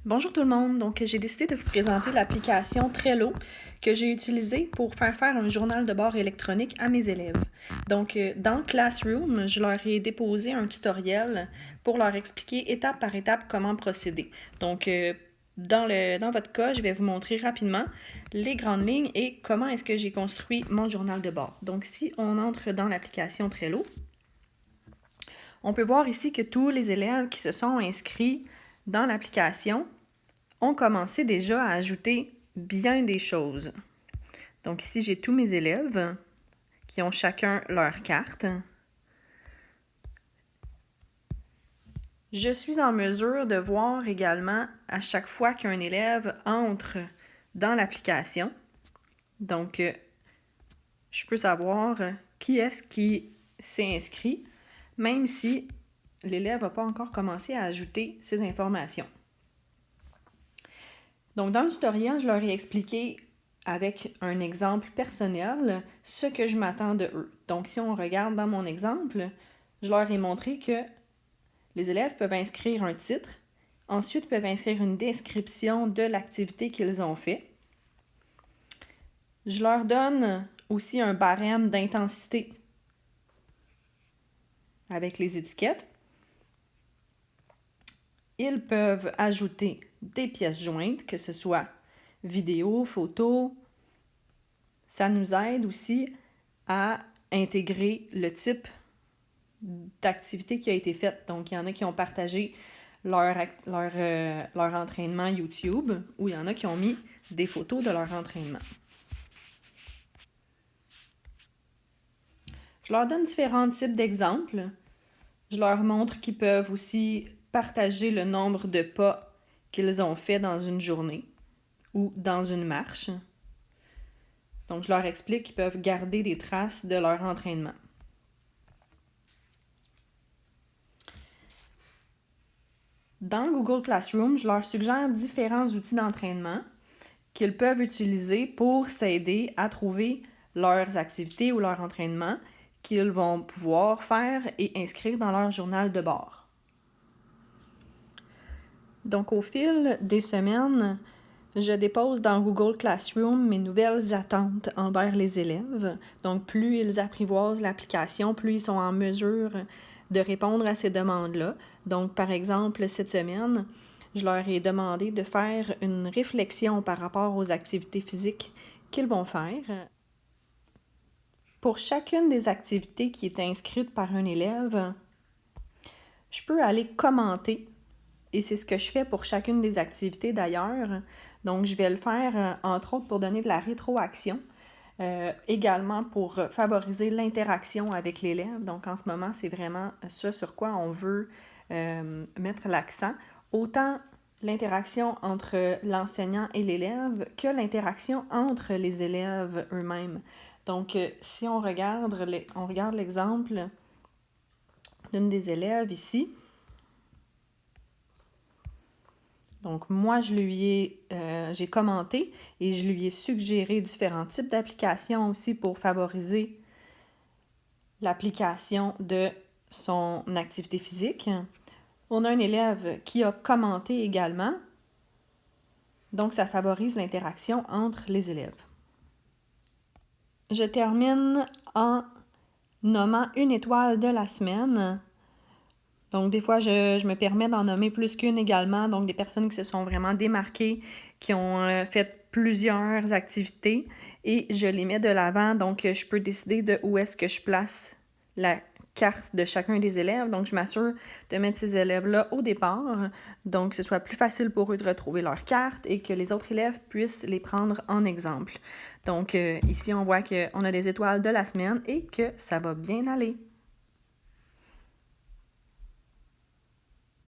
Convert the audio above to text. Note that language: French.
Bonjour tout le monde, donc j'ai décidé de vous présenter l'application Trello que j'ai utilisée pour faire un journal de bord électronique à mes élèves. Donc dans Classroom, je leur ai déposé un tutoriel pour leur expliquer étape par étape comment procéder. Donc dans votre cas, je vais vous montrer rapidement les grandes lignes et comment est-ce que j'ai construit mon journal de bord. Donc si on entre dans l'application Trello, on peut voir ici que tous les élèves qui se sont inscrits dans l'application ont commencé déjà à ajouter bien des choses. Donc ici, j'ai tous mes élèves qui ont chacun leur carte. Je suis en mesure de voir également à chaque fois qu'un élève entre dans l'application. Donc, je peux savoir qui est-ce qui s'est inscrit, même si l'élève n'a pas encore commencé à ajouter ses informations. Donc, dans le tutoriel, je leur ai expliqué avec un exemple personnel ce que je m'attends de eux. Donc, si on regarde dans mon exemple, je leur ai montré que les élèves peuvent inscrire un titre, ensuite peuvent inscrire une description de l'activité qu'ils ont fait. Je leur donne aussi un barème d'intensité avec les étiquettes. Ils peuvent ajouter des pièces jointes, que ce soit vidéo, photo. Ça nous aide aussi à intégrer le type d'activité qui a été faite. Donc, il y en a qui ont partagé leur entraînement YouTube ou il y en a qui ont mis des photos de leur entraînement. Je leur donne différents types d'exemples. Je leur montre qu'ils peuvent aussi partager le nombre de pas qu'ils ont fait dans une journée ou dans une marche. Donc, je leur explique qu'ils peuvent garder des traces de leur entraînement. Dans Google Classroom, je leur suggère différents outils d'entraînement qu'ils peuvent utiliser pour s'aider à trouver leurs activités ou leur entraînement qu'ils vont pouvoir faire et inscrire dans leur journal de bord. Donc, au fil des semaines, je dépose dans Google Classroom mes nouvelles attentes envers les élèves. Donc, plus ils apprivoisent l'application, plus ils sont en mesure de répondre à ces demandes-là. Donc, par exemple, cette semaine, je leur ai demandé de faire une réflexion par rapport aux activités physiques qu'ils vont faire. Pour chacune des activités qui est inscrite par un élève, je peux aller commenter. Et c'est ce que je fais pour chacune des activités d'ailleurs. Donc, je vais le faire, entre autres, pour donner de la rétroaction. Également pour favoriser l'interaction avec l'élève. Donc, en ce moment, c'est vraiment ce sur quoi on veut mettre l'accent. Autant l'interaction entre l'enseignant et l'élève que l'interaction entre les élèves eux-mêmes. Donc, si on regarde l'exemple d'une des élèves ici. Donc, moi, j'ai commenté et je lui ai suggéré différents types d'applications aussi pour favoriser l'application de son activité physique. On a un élève qui a commenté également. Donc, ça favorise l'interaction entre les élèves. Je termine en nommant une étoile de la semaine. Donc, des fois, je me permets d'en nommer plus qu'une également. Donc, des personnes qui se sont vraiment démarquées, qui ont fait plusieurs activités et je les mets de l'avant. Donc, je peux décider de où est-ce que je place la carte de chacun des élèves. Donc, je m'assure de mettre ces élèves-là au départ. Donc, que ce soit plus facile pour eux de retrouver leur carte et que les autres élèves puissent les prendre en exemple. Donc, ici, on voit qu'on a des étoiles de la semaine et que ça va bien aller.